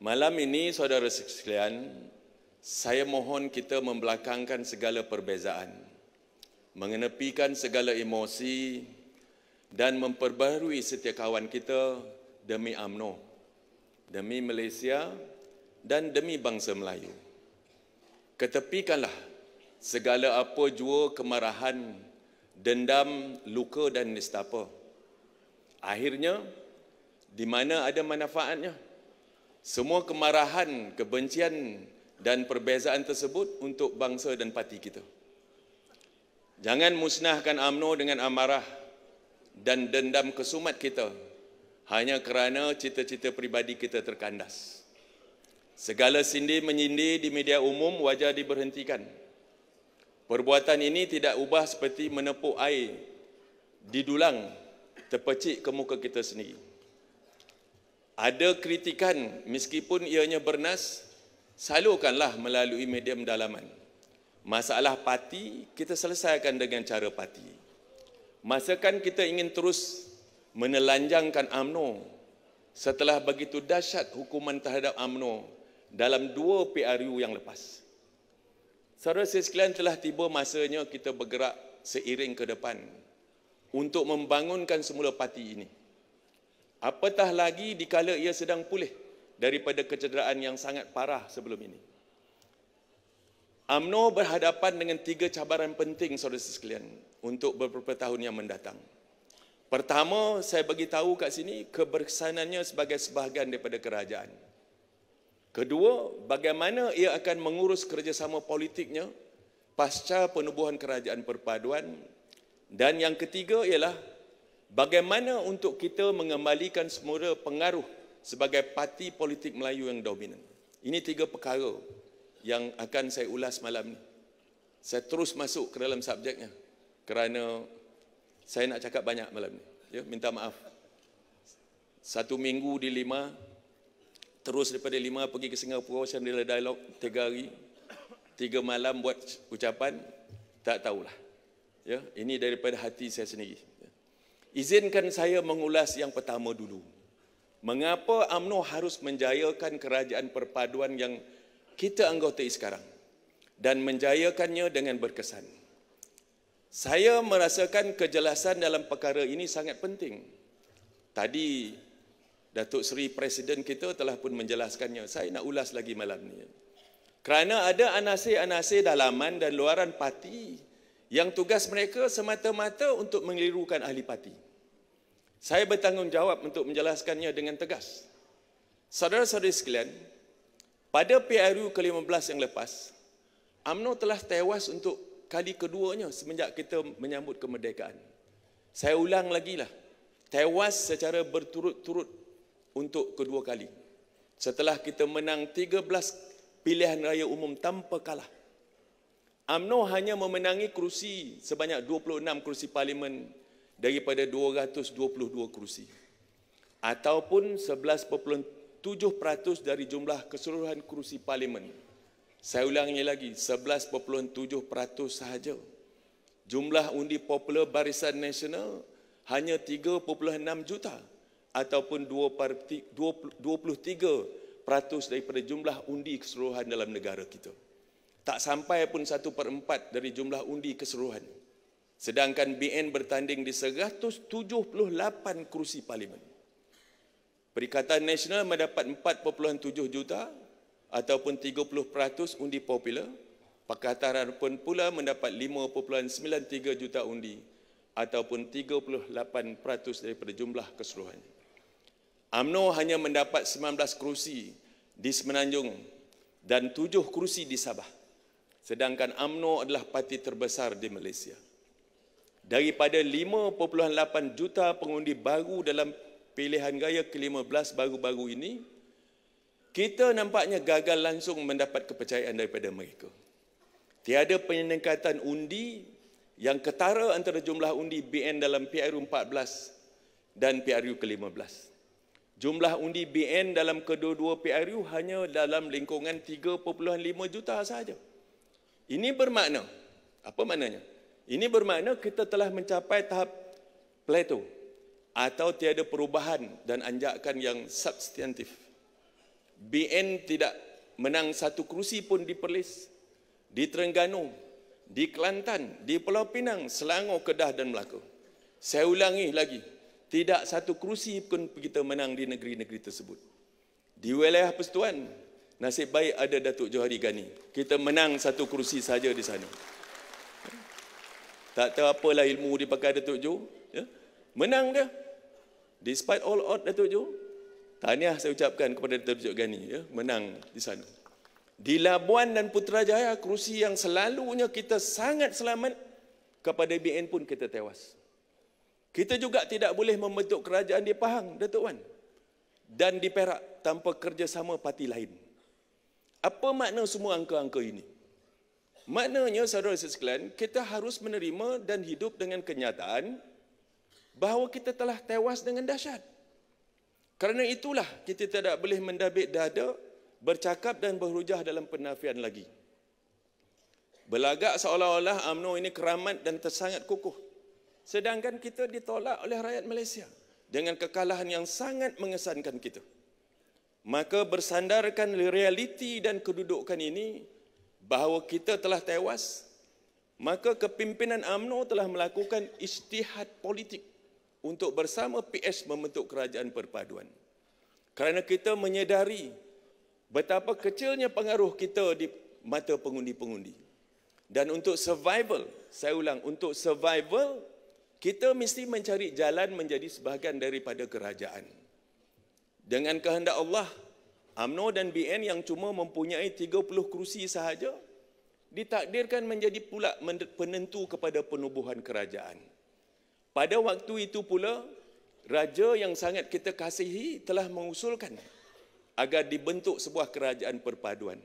Malam ini, saudara sekalian, saya mohon kita membelakangkan segala perbezaan, mengenepikan segala emosi dan memperbaharui setiap kawan kita demi UMNO, demi Malaysia dan demi bangsa Melayu. Ketepikanlah segala apa jua kemarahan, dendam, luka dan nestapa. Akhirnya, di mana ada manfaatnya? Semua kemarahan, kebencian dan perbezaan tersebut untuk bangsa dan parti kita. Jangan musnahkan UMNO dengan amarah dan dendam kesumat kita hanya kerana cita-cita peribadi kita terkandas. Segala sindir menyindir di media umum wajar diberhentikan. Perbuatan ini tidak ubah seperti menepuk air di dulang terpecik ke muka kita sendiri. Ada kritikan meskipun ianya bernas, salurkanlah melalui medium dalaman. Masalah parti kita selesaikan dengan cara parti. Masakan kita ingin terus menelanjangkan UMNO setelah begitu dahsyat hukuman terhadap UMNO dalam 2 PRU yang lepas. Saudara sekalian, telah tiba masanya kita bergerak seiring ke depan untuk membangunkan semula parti ini. Apatah lagi dikala ia sedang pulih daripada kecederaan yang sangat parah sebelum ini. UMNO berhadapan dengan 3 cabaran penting, saudara sekalian, untuk beberapa tahun yang mendatang. Pertama, saya bagi tahu kat sini keberkesanannya sebagai sebahagian daripada kerajaan. Kedua, bagaimana ia akan mengurus kerjasama politiknya pasca penubuhan kerajaan perpaduan. Dan yang ketiga ialah bagaimana untuk kita mengembalikan semula pengaruh sebagai parti politik Melayu yang dominan. Ini 3 perkara yang akan saya ulas malam ini. Saya terus masuk ke dalam subjeknya kerana saya nak cakap banyak malam ini. Ya, minta maaf. 1 minggu di 5, terus daripada 5 pergi ke Singapura, Shangri-La Dialogue 3 hari, 3 malam buat ucapan, tak tahulah. Ya, ini daripada hati saya sendiri. Izinkan saya mengulas yang pertama dulu. Mengapa UMNO harus menjayakan kerajaan perpaduan yang kita anggotai sekarang dan menjayakannya dengan berkesan? Saya merasakan kejelasan dalam perkara ini sangat penting. Tadi Datuk Seri Presiden kita telah pun menjelaskannya. Saya nak ulas lagi malam ni. Kerana ada anasir-anasir dalaman dan luaran parti yang tugas mereka semata-mata untuk mengelirukan ahli parti. Saya bertanggungjawab untuk menjelaskannya dengan tegas. Saudara-saudari sekalian, pada PRU ke-15 yang lepas, UMNO telah tewas untuk kali keduanya semenjak kita menyambut kemerdekaan. Saya ulang lagi lah, tewas secara berturut-turut untuk kedua kali. Setelah kita menang 13 pilihan raya umum tanpa kalah. UMNO hanya memenangi kerusi sebanyak 26 kerusi parlimen daripada 222 kerusi. Ataupun 11.7% dari jumlah keseluruhan kerusi parlimen. Saya ulangi lagi, 11.7% sahaja. Jumlah undi popular Barisan Nasional hanya 3.6 juta ataupun 23% daripada jumlah undi keseluruhan dalam negara kita. Tak sampai pun 1/4 dari jumlah undi keseluruhan. Sedangkan BN bertanding di 178 kerusi parlimen. Perikatan Nasional mendapat 4.7 juta ataupun 30% undi popular. Pakatan Harapan pula mendapat 5.93 juta undi ataupun 38% daripada jumlah keseluruhan. UMNO hanya mendapat 19 kerusi di Semenanjung dan 7 kerusi di Sabah. Sedangkan UMNO adalah parti terbesar di Malaysia. Daripada 5.8 juta pengundi baru dalam pilihan raya ke-15 baru-baru ini, kita nampaknya gagal langsung mendapat kepercayaan daripada mereka. Tiada peningkatan undi yang ketara antara jumlah undi BN dalam PRU 14 dan PRU ke-15. Jumlah undi BN dalam kedua-dua PRU hanya dalam lingkungan 3.5 juta sahaja. Ini bermakna, apa maknanya? Ini bermakna kita telah mencapai tahap plateau atau tiada perubahan dan anjakan yang substantif. BN tidak menang satu kerusi pun di Perlis, di Terengganu, di Kelantan, di Pulau Pinang, Selangor, Kedah dan Melaka. Saya ulangi lagi, tidak satu kerusi pun kita menang di negeri-negeri tersebut. Di wilayah Persekutuan, nasib baik ada Datuk Johari Ghani. Kita menang satu kerusi saja di sana. Tak tahu apalah ilmu dipakai Datuk Jo. Ya? Menang dia. Despite all odds Datuk Jo. Tahniah saya ucapkan kepada Datuk Ghani. Ya? Menang di sana. Di Labuan dan Putrajaya, kerusi yang selalunya kita sangat selamat, kepada BN pun kita tewas. Kita juga tidak boleh membentuk kerajaan di Pahang, Datuk Wan, dan di Perak tanpa kerjasama parti lain. Apa makna semua angka-angka ini? Maknanya, saudara sekalian, kita harus menerima dan hidup dengan kenyataan bahawa kita telah tewas dengan dahsyat. Kerana itulah kita tidak boleh mendabik dada, bercakap dan berhujah dalam penafian lagi. Berlagak seolah-olah UMNO ini keramat dan tersangat kukuh. Sedangkan kita ditolak oleh rakyat Malaysia dengan kekalahan yang sangat mengesankan kita. Maka bersandarkan realiti dan kedudukan ini bahawa kita telah tewas, maka kepimpinan UMNO telah melakukan ijtihad politik untuk bersama PS membentuk kerajaan perpaduan. Kerana kita menyedari betapa kecilnya pengaruh kita di mata pengundi-pengundi. Dan untuk survival, saya ulang, untuk survival, kita mesti mencari jalan menjadi sebahagian daripada kerajaan. Dengan kehendak Allah, UMNO dan BN yang cuma mempunyai 30 kerusi sahaja, ditakdirkan menjadi pula penentu kepada penubuhan kerajaan. Pada waktu itu pula, raja yang sangat kita kasihi telah mengusulkan agar dibentuk sebuah kerajaan perpaduan.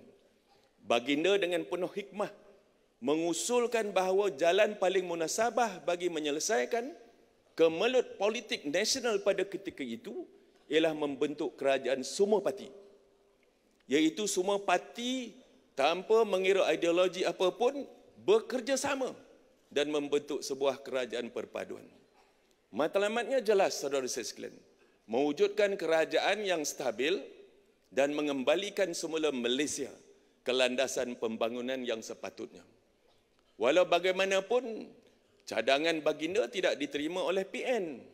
Baginda dengan penuh hikmah mengusulkan bahawa jalan paling munasabah bagi menyelesaikan kemelut politik nasional pada ketika itu ialah membentuk kerajaan semua parti. Iaitu semua parti tanpa mengira ideologi apapun bekerjasama dan membentuk sebuah kerajaan perpaduan. Matlamatnya jelas, saudara sekalian. Mewujudkan kerajaan yang stabil dan mengembalikan semula Malaysia ke landasan pembangunan yang sepatutnya. Walau bagaimanapun, cadangan baginda tidak diterima oleh PN.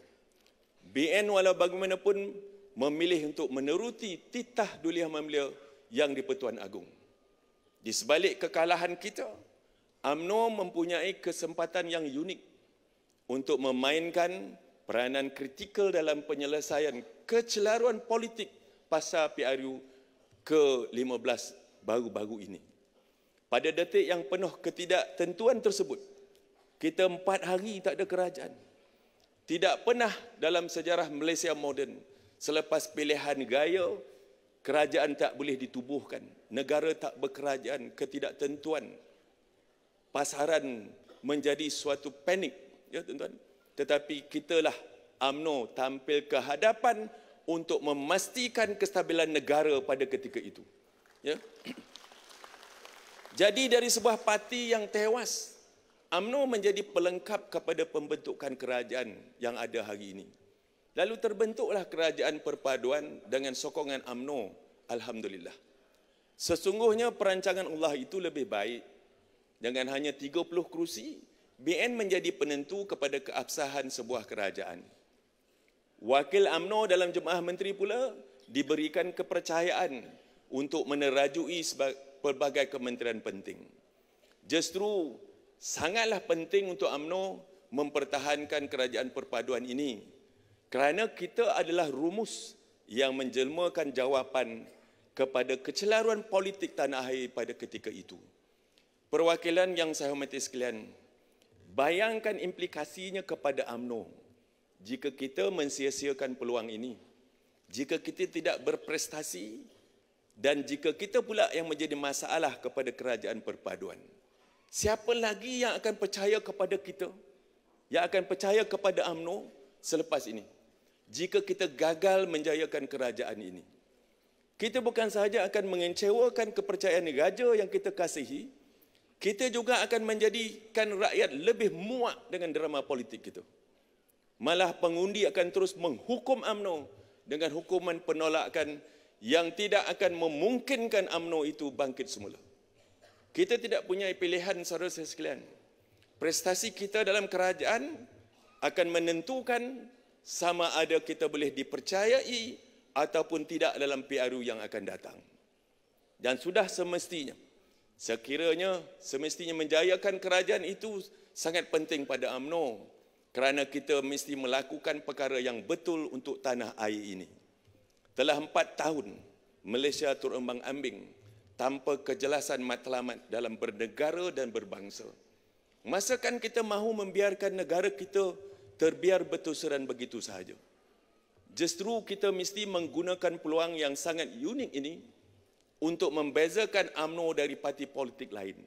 BN walau bagaimanapun memilih untuk meneruti titah Duli Hamamlia yang di Pertuan Agong. Di sebalik kekalahan kita, UMNO mempunyai kesempatan yang unik untuk memainkan peranan kritikal dalam penyelesaian kecelaruan politik pasca PRU ke-15 baru-baru ini. Pada detik yang penuh ketidaktentuan tersebut, kita 4 hari tak ada kerajaan. Tidak pernah dalam sejarah Malaysia moden, selepas pilihan gaya, kerajaan tak boleh ditubuhkan. Negara tak berkerajaan, ketidaktentuan. Pasaran menjadi suatu panik, ya tuan-tuan. Tetapi kitalah UMNO tampil ke hadapan untuk memastikan kestabilan negara pada ketika itu. Ya. Jadi dari sebuah parti yang tewas, UMNO menjadi pelengkap kepada pembentukan kerajaan yang ada hari ini. Lalu terbentuklah kerajaan perpaduan dengan sokongan UMNO, alhamdulillah. Sesungguhnya perancangan Allah itu lebih baik. Dengan hanya 30 kerusi, BN menjadi penentu kepada keabsahan sebuah kerajaan. Wakil UMNO dalam Jemaah Menteri pula diberikan kepercayaan untuk menerajui pelbagai kementerian penting. Justru sangatlah penting untuk UMNO mempertahankan kerajaan perpaduan ini kerana kita adalah rumus yang menjelmakan jawapan kepada kecelaruan politik tanah air pada ketika itu. Perwakilan yang saya hormati sekalian, bayangkan implikasinya kepada UMNO jika kita mensia-siakan peluang ini, jika kita tidak berprestasi, dan jika kita pula yang menjadi masalah kepada kerajaan perpaduan. Siapa lagi yang akan percaya kepada kita, yang akan percaya kepada UMNO selepas ini? Jika kita gagal menjayakan kerajaan ini, kita bukan sahaja akan mengecewakan kepercayaan raja yang kita kasihi, kita juga akan menjadikan rakyat lebih muak dengan drama politik kita. Malah pengundi akan terus menghukum UMNO dengan hukuman penolakan yang tidak akan memungkinkan UMNO itu bangkit semula. Kita tidak punya pilihan, saudara sekalian. Prestasi kita dalam kerajaan akan menentukan sama ada kita boleh dipercayai ataupun tidak dalam PRU yang akan datang. Dan sudah semestinya, sekiranya semestinya menjayakan kerajaan itu sangat penting pada UMNO, kerana kita mesti melakukan perkara yang betul untuk tanah air ini. Telah 4 tahun Malaysia terombang-ambing tanpa kejelasan matlamat dalam bernegara dan berbangsa. Masakan kita mahu membiarkan negara kita terbiar bertusuran begitu sahaja? Justru kita mesti menggunakan peluang yang sangat unik ini untuk membezakan UMNO dari parti politik lain.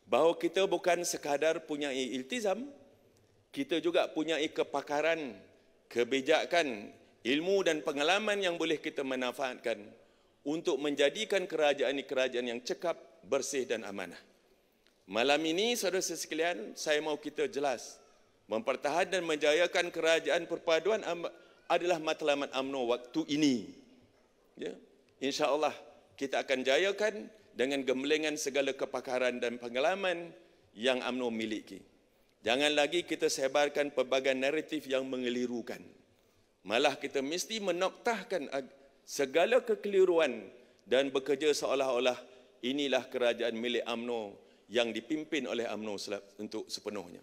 Bahawa kita bukan sekadar punya iltizam, kita juga punya kepakaran, kebijakan, ilmu dan pengalaman yang boleh kita manfaatkan untuk menjadikan kerajaan ini kerajaan yang cekap, bersih dan amanah. Malam ini, saudara sekalian, saya mahu kita jelas, mempertahankan dan menjayakan kerajaan perpaduan adalah matlamat UMNO waktu ini. Ya, insya-Allah kita akan jayakan dengan gembelengan segala kepakaran dan pengalaman yang UMNO miliki. Jangan lagi kita sebarkan pelbagai naratif yang mengelirukan. Malah kita mesti menoktahkan segala kekeliruan dan bekerja seolah-olah inilah kerajaan milik UMNO yang dipimpin oleh UMNO untuk sepenuhnya.